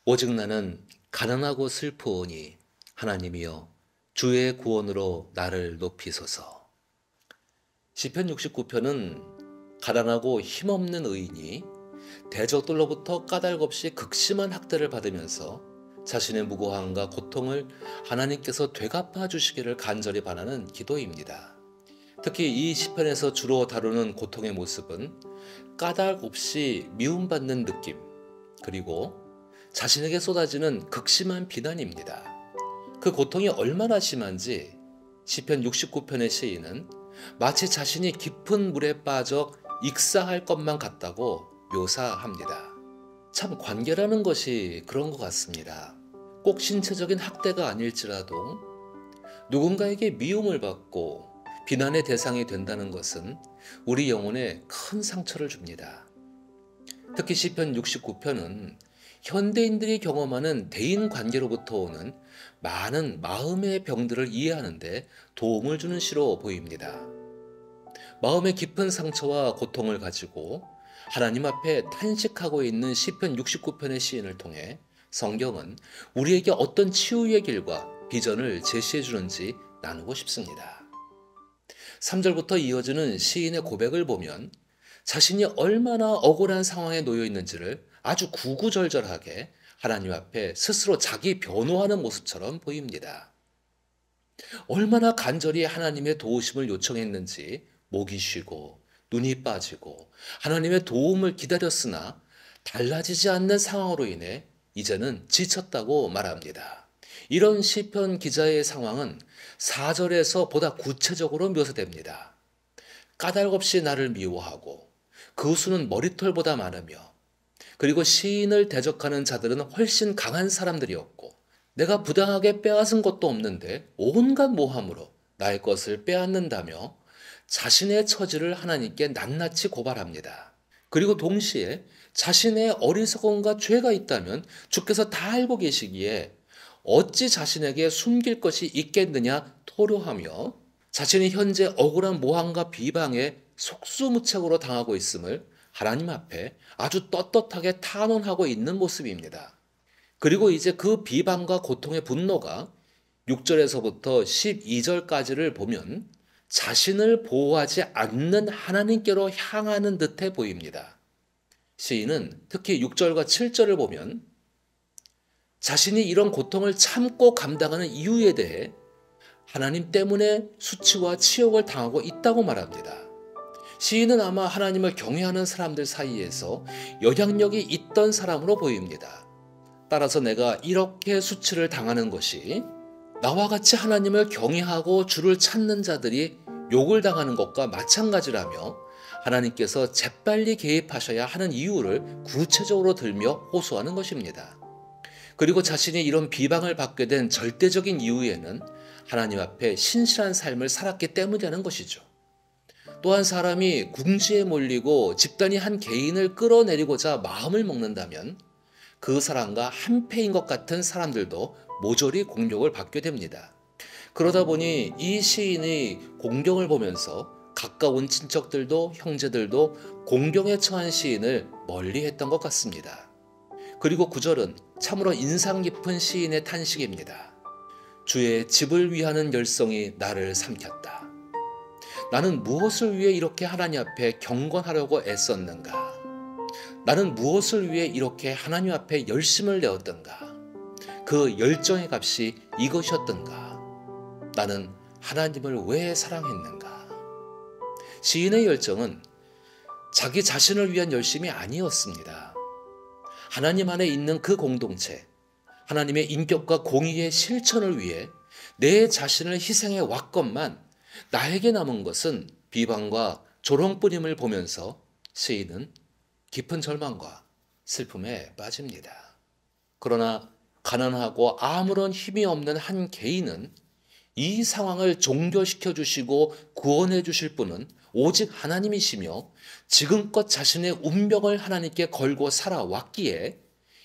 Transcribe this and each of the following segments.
오직 나는 가난하고 슬프오니 하나님이여 주의 구원으로 나를 높이소서. 시편 69편은 가난하고 힘없는 의인이 대적들로부터 까닭없이 극심한 학대를 받으면서 자신의 무고함과 고통을 하나님께서 되갚아 주시기를 간절히 바라는 기도입니다. 특히 이 시편에서 주로 다루는 고통의 모습은 까닭 없이 미움받는 느낌, 그리고 자신에게 쏟아지는 극심한 비난입니다. 그 고통이 얼마나 심한지 시편 69편의 시인은 마치 자신이 깊은 물에 빠져 익사할 것만 같다고 묘사합니다. 참 관계라는 것이 그런 것 같습니다. 꼭 신체적인 학대가 아닐지라도 누군가에게 미움을 받고 비난의 대상이 된다는 것은 우리 영혼에 큰 상처를 줍니다. 특히 시편 69편은 현대인들이 경험하는 대인 관계로부터 오는 많은 마음의 병들을 이해하는 데 도움을 주는 시로 보입니다. 마음의 깊은 상처와 고통을 가지고 하나님 앞에 탄식하고 있는 시편 69편의 시인을 통해 성경은 우리에게 어떤 치유의 길과 비전을 제시해 주는지 나누고 싶습니다. 3절부터 이어지는 시인의 고백을 보면 자신이 얼마나 억울한 상황에 놓여 있는지를 아주 구구절절하게 하나님 앞에 스스로 자기 변호하는 모습처럼 보입니다. 얼마나 간절히 하나님의 도우심을 요청했는지 목이 쉬고 눈이 빠지고 하나님의 도움을 기다렸으나 달라지지 않는 상황으로 인해 이제는 지쳤다고 말합니다. 이런 시편 기자의 상황은 4절에서 보다 구체적으로 묘사됩니다. 까닭없이 나를 미워하고 그 수는 머리털보다 많으며 그리고 시인을 대적하는 자들은 훨씬 강한 사람들이었고 내가 부당하게 빼앗은 것도 없는데 온갖 모함으로 나의 것을 빼앗는다며 자신의 처지를 하나님께 낱낱이 고발합니다. 그리고 동시에 자신의 어리석음과 죄가 있다면 주께서 다 알고 계시기에 어찌 자신에게 숨길 것이 있겠느냐 토로하며 자신이 현재 억울한 모함과 비방에 속수무책으로 당하고 있음을 하나님 앞에 아주 떳떳하게 탄원하고 있는 모습입니다. 그리고 이제 그 비방과 고통의 분노가 6절에서부터 12절까지를 보면 자신을 보호하지 않는 하나님께로 향하는 듯해 보입니다. 시인은 특히 6절과 7절을 보면 자신이 이런 고통을 참고 감당하는 이유에 대해 하나님 때문에 수치와 치욕을 당하고 있다고 말합니다. 시인은 아마 하나님을 경외하는 사람들 사이에서 영향력이 있던 사람으로 보입니다. 따라서 내가 이렇게 수치를 당하는 것이 나와 같이 하나님을 경외하고 주를 찾는 자들이 욕을 당하는 것과 마찬가지라며 하나님께서 재빨리 개입하셔야 하는 이유를 구체적으로 들며 호소하는 것입니다. 그리고 자신이 이런 비방을 받게 된 절대적인 이유에는 하나님 앞에 신실한 삶을 살았기 때문이라는 것이죠. 또한 사람이 궁지에 몰리고 집단이 한 개인을 끌어내리고자 마음을 먹는다면 그 사람과 한패인 것 같은 사람들도 모조리 공격을 받게 됩니다. 그러다 보니 이 시인의 공경을 보면서 가까운 친척들도 형제들도 공경에 처한 시인을 멀리했던 것 같습니다. 그리고 9절은 참으로 인상 깊은 시인의 탄식입니다. 주의 집을 위하는 열성이 나를 삼켰다. 나는 무엇을 위해 이렇게 하나님 앞에 경건하려고 애썼는가? 나는 무엇을 위해 이렇게 하나님 앞에 열심을 내었던가? 그 열정의 값이 이것이었던가? 나는 하나님을 왜 사랑했는가? 시인의 열정은 자기 자신을 위한 열심이 아니었습니다. 하나님 안에 있는 그 공동체, 하나님의 인격과 공의의 실천을 위해 내 자신을 희생해 왔건만 나에게 남은 것은 비방과 조롱뿐임을 보면서 시인은 깊은 절망과 슬픔에 빠집니다. 그러나 가난하고 아무런 힘이 없는 한 개인은 이 상황을 종결시켜 주시고 구원해 주실 분은 오직 하나님이시며 지금껏 자신의 운명을 하나님께 걸고 살아왔기에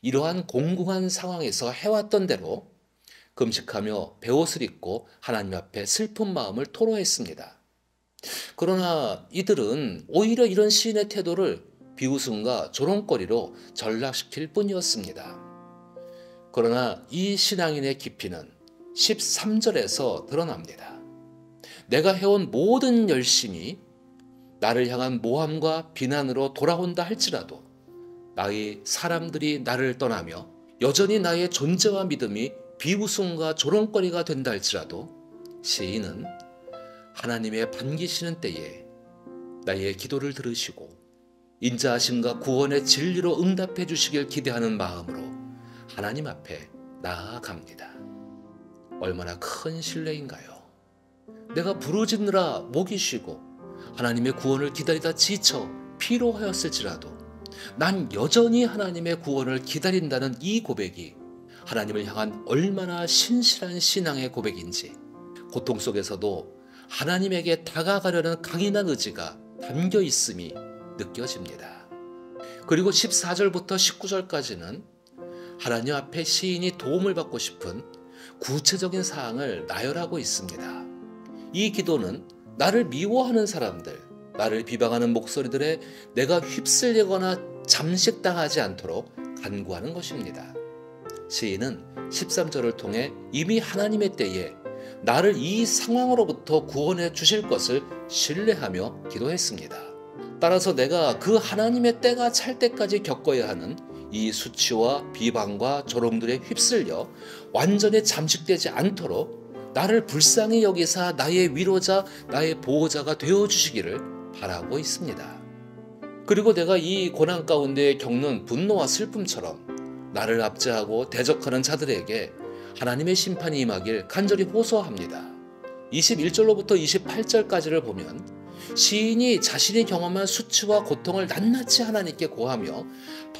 이러한 공공한 상황에서 해왔던 대로 금식하며 베옷을 입고 하나님 앞에 슬픈 마음을 토로했습니다. 그러나 이들은 오히려 이런 시인의 태도를 비웃음과 조롱거리로 전락시킬 뿐이었습니다. 그러나 이 신앙인의 깊이는 13절에서 드러납니다. 내가 해온 모든 열심이 나를 향한 모함과 비난으로 돌아온다 할지라도 나의 사람들이 나를 떠나며 여전히 나의 존재와 믿음이 비웃음과 조롱거리가 된다 할지라도 시인은 하나님의 반기시는 때에 나의 기도를 들으시고 인자하심과 구원의 진리로 응답해 주시길 기대하는 마음으로 하나님 앞에 나아갑니다. 얼마나 큰 신뢰인가요? 내가 부르짖느라 목이 쉬고 하나님의 구원을 기다리다 지쳐 피로하였을지라도 난 여전히 하나님의 구원을 기다린다는 이 고백이 하나님을 향한 얼마나 신실한 신앙의 고백인지 고통 속에서도 하나님에게 다가가려는 강인한 의지가 담겨 있음이 느껴집니다. 그리고 14절부터 19절까지는 하나님 앞에 시인이 도움을 받고 싶은 구체적인 사항을 나열하고 있습니다. 이 기도는 나를 미워하는 사람들, 나를 비방하는 목소리들에 내가 휩쓸리거나 잠식당하지 않도록 간구하는 것입니다. 시인은 13절을 통해 이미 하나님의 때에 나를 이 상황으로부터 구원해 주실 것을 신뢰하며 기도했습니다. 따라서 내가 그 하나님의 때가 찰 때까지 겪어야 하는 이 수치와 비방과 조롱들에 휩쓸려 완전히 잠식되지 않도록 나를 불쌍히 여기사 나의 위로자, 나의 보호자가 되어주시기를 바라고 있습니다. 그리고 내가 이 고난 가운데 겪는 분노와 슬픔처럼 나를 압제하고 대적하는 자들에게 하나님의 심판이 임하길 간절히 호소합니다. 21절로부터 28절까지를 보면 시인이 자신이 경험한 수치와 고통을 낱낱이 하나님께 고하며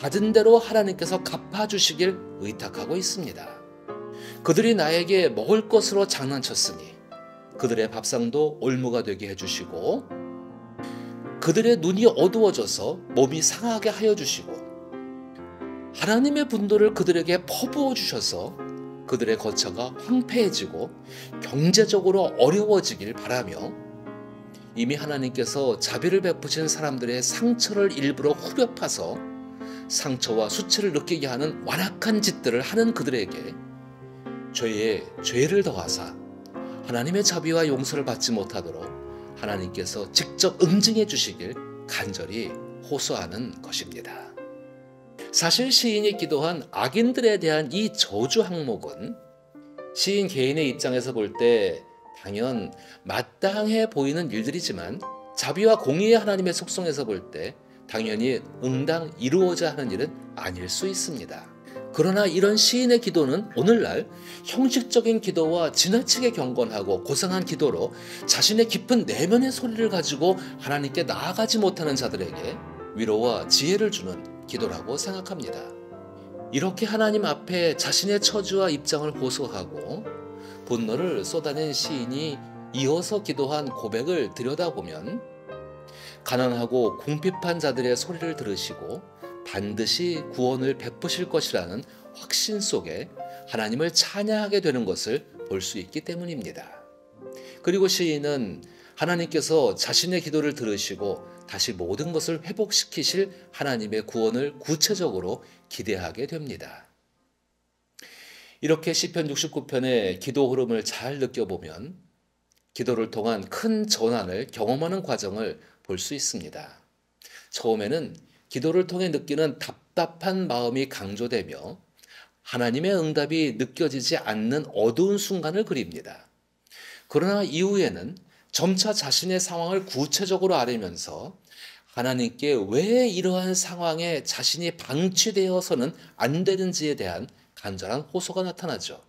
받은 대로 하나님께서 갚아주시길 의탁하고 있습니다. 그들이 나에게 먹을 것으로 장난쳤으니 그들의 밥상도 올무가 되게 해주시고 그들의 눈이 어두워져서 몸이 상하게 하여 주시고 하나님의 분노를 그들에게 퍼부어 주셔서 그들의 거처가 황폐해지고 경제적으로 어려워지길 바라며 이미 하나님께서 자비를 베푸신 사람들의 상처를 일부러 후벼 파서 상처와 수치를 느끼게 하는 완악한 짓들을 하는 그들에게 죄에 죄를 더하사 하나님의 자비와 용서를 받지 못하도록 하나님께서 직접 응징해 주시길 간절히 호소하는 것입니다. 사실 시인이 기도한 악인들에 대한 이 저주 항목은 시인 개인의 입장에서 볼 때 당연 마땅해 보이는 일들이지만 자비와 공의의 하나님의 속성에서 볼 때 당연히 응당 이루어져야 하는 일은 아닐 수 있습니다. 그러나 이런 시인의 기도는 오늘날 형식적인 기도와 지나치게 경건하고 고상한 기도로 자신의 깊은 내면의 소리를 가지고 하나님께 나아가지 못하는 자들에게 위로와 지혜를 주는 기도라고 생각합니다. 이렇게 하나님 앞에 자신의 처지와 입장을 호소하고 분노를 쏟아낸 시인이 이어서 기도한 고백을 들여다보면 가난하고 궁핍한 자들의 소리를 들으시고 반드시 구원을 베푸실 것이라는 확신 속에 하나님을 찬양하게 되는 것을 볼 수 있기 때문입니다. 그리고 시인은 하나님께서 자신의 기도를 들으시고 다시 모든 것을 회복시키실 하나님의 구원을 구체적으로 기대하게 됩니다. 이렇게 시편 69편의 기도 흐름을 잘 느껴보면 기도를 통한 큰 전환을 경험하는 과정을 볼 수 있습니다. 처음에는 기도를 통해 느끼는 답답한 마음이 강조되며 하나님의 응답이 느껴지지 않는 어두운 순간을 그립니다. 그러나 이후에는 점차 자신의 상황을 구체적으로 알으면서 하나님께 왜 이러한 상황에 자신이 방치되어서는 안 되는지에 대한 간절한 호소가 나타나죠.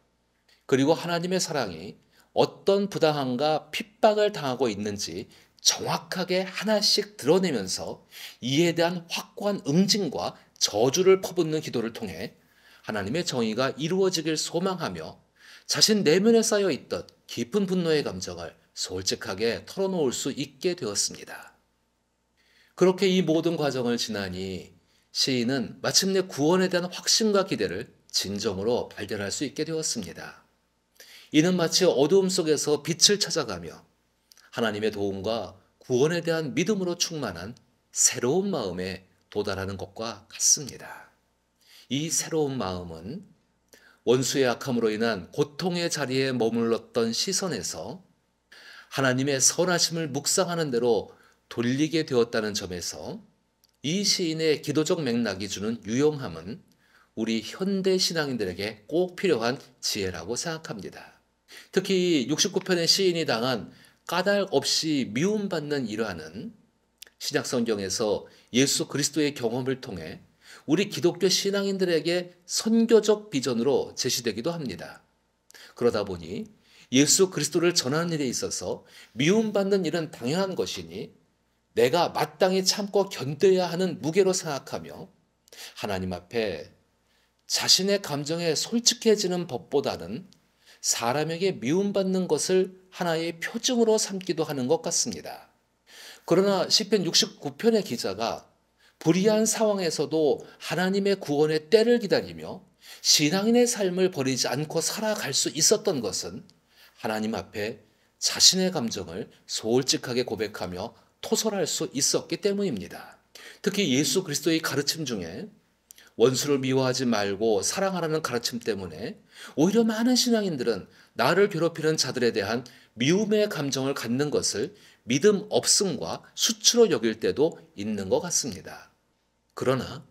그리고 하나님의 사랑이 어떤 부당함과 핍박을 당하고 있는지 정확하게 하나씩 드러내면서 이에 대한 확고한 응징과 저주를 퍼붓는 기도를 통해 하나님의 정의가 이루어지길 소망하며 자신 내면에 쌓여있던 깊은 분노의 감정을 솔직하게 털어놓을 수 있게 되었습니다. 그렇게 이 모든 과정을 지나니 시인은 마침내 구원에 대한 확신과 기대를 진정으로 발견할 수 있게 되었습니다. 이는 마치 어두움 속에서 빛을 찾아가며 하나님의 도움과 구원에 대한 믿음으로 충만한 새로운 마음에 도달하는 것과 같습니다. 이 새로운 마음은 원수의 악함으로 인한 고통의 자리에 머물렀던 시선에서 하나님의 선하심을 묵상하는 대로 돌리게 되었다는 점에서 이 시인의 기도적 맥락이 주는 유용함은 우리 현대 신앙인들에게 꼭 필요한 지혜라고 생각합니다. 특히 69편의 시인이 당한 까닭 없이 미움받는 일화는 신약성경에서 예수 그리스도의 경험을 통해 우리 기독교 신앙인들에게 선교적 비전으로 제시되기도 합니다. 그러다 보니 예수 그리스도를 전하는 일에 있어서 미움받는 일은 당연한 것이니 내가 마땅히 참고 견뎌야 하는 무게로 생각하며 하나님 앞에 자신의 감정에 솔직해지는 법보다는 사람에게 미움받는 것을 하나의 표징으로 삼기도 하는 것 같습니다. 그러나 시편 69편의 기자가 불의한 상황에서도 하나님의 구원의 때를 기다리며 신앙인의 삶을 버리지 않고 살아갈 수 있었던 것은 하나님 앞에 자신의 감정을 솔직하게 고백하며 토설할 수 있었기 때문입니다. 특히 예수 그리스도의 가르침 중에 원수를 미워하지 말고 사랑하라는 가르침 때문에 오히려 많은 신앙인들은 나를 괴롭히는 자들에 대한 미움의 감정을 갖는 것을 믿음 없음과 수치로 여길 때도 있는 것 같습니다. 그러나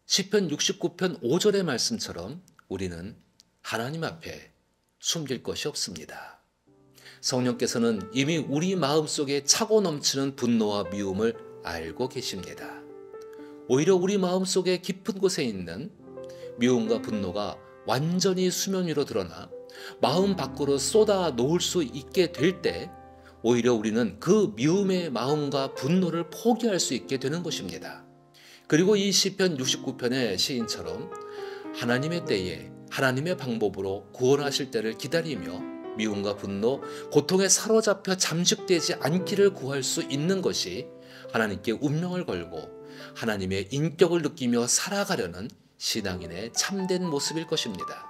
시편 69편 5절의 말씀처럼 우리는 하나님 앞에 숨길 것이 없습니다. 성령께서는 이미 우리 마음속에 차고 넘치는 분노와 미움을 알고 계십니다. 오히려 우리 마음속에 깊은 곳에 있는 미움과 분노가 완전히 수면 위로 드러나 마음 밖으로 쏟아 놓을 수 있게 될 때 오히려 우리는 그 미움의 마음과 분노를 포기할 수 있게 되는 것입니다. 그리고 이 시편 69편의 시인처럼 하나님의 때에 하나님의 방법으로 구원하실 때를 기다리며 미움과 분노, 고통에 사로잡혀 잠식되지 않기를 구할 수 있는 것이 하나님께 운명을 걸고 하나님의 인격을 느끼며 살아가려는 신앙인의 참된 모습일 것입니다.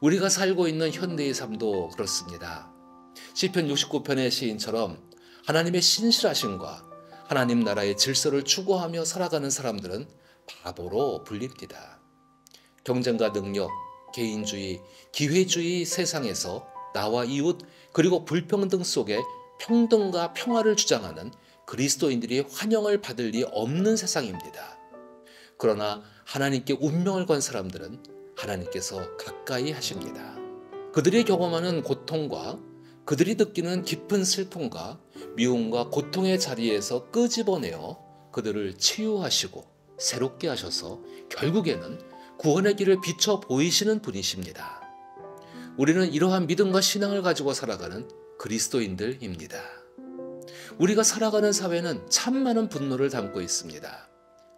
우리가 살고 있는 현대의 삶도 그렇습니다. 시편 69편의 시인처럼 하나님의 신실하심과 하나님 나라의 질서를 추구하며 살아가는 사람들은 바보로 불립니다. 경쟁과 능력, 개인주의, 기회주의 세상에서 나와 이웃 그리고 불평등 속에 평등과 평화를 주장하는 그리스도인들이 환영을 받을 리 없는 세상입니다. 그러나 하나님께 운명을 건 사람들은 하나님께서 가까이 하십니다. 그들이 경험하는 고통과 그들이 느끼는 깊은 슬픔과 미움과 고통의 자리에서 끄집어내어 그들을 치유하시고 새롭게 하셔서 결국에는 구원의 길을 비춰 보이시는 분이십니다. 우리는 이러한 믿음과 신앙을 가지고 살아가는 그리스도인들입니다. 우리가 살아가는 사회는 참 많은 분노를 담고 있습니다.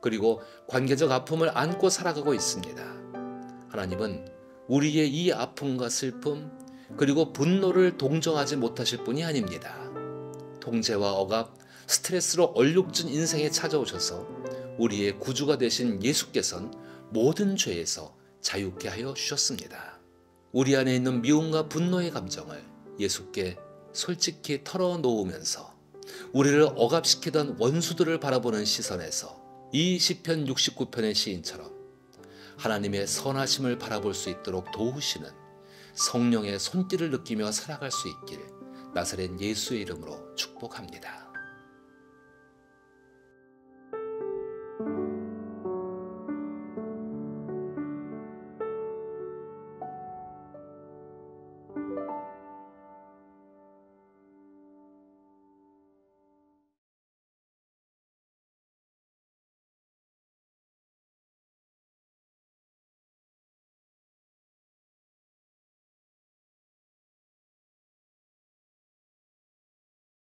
그리고 관계적 아픔을 안고 살아가고 있습니다. 하나님은 우리의 이 아픔과 슬픔 그리고 분노를 동정하지 못하실 분이 아닙니다. 통제와 억압, 스트레스로 얼룩진 인생에 찾아오셔서 우리의 구주가 되신 예수께서는 모든 죄에서 자유케 하여 주셨습니다. 우리 안에 있는 미움과 분노의 감정을 예수께 솔직히 털어놓으면서 우리를 억압시키던 원수들을 바라보는 시선에서 이 시편 69편의 시인처럼 하나님의 선하심을 바라볼 수 있도록 도우시는 성령의 손길을 느끼며 살아갈 수 있길 나사렛 예수의 이름으로 축복합니다.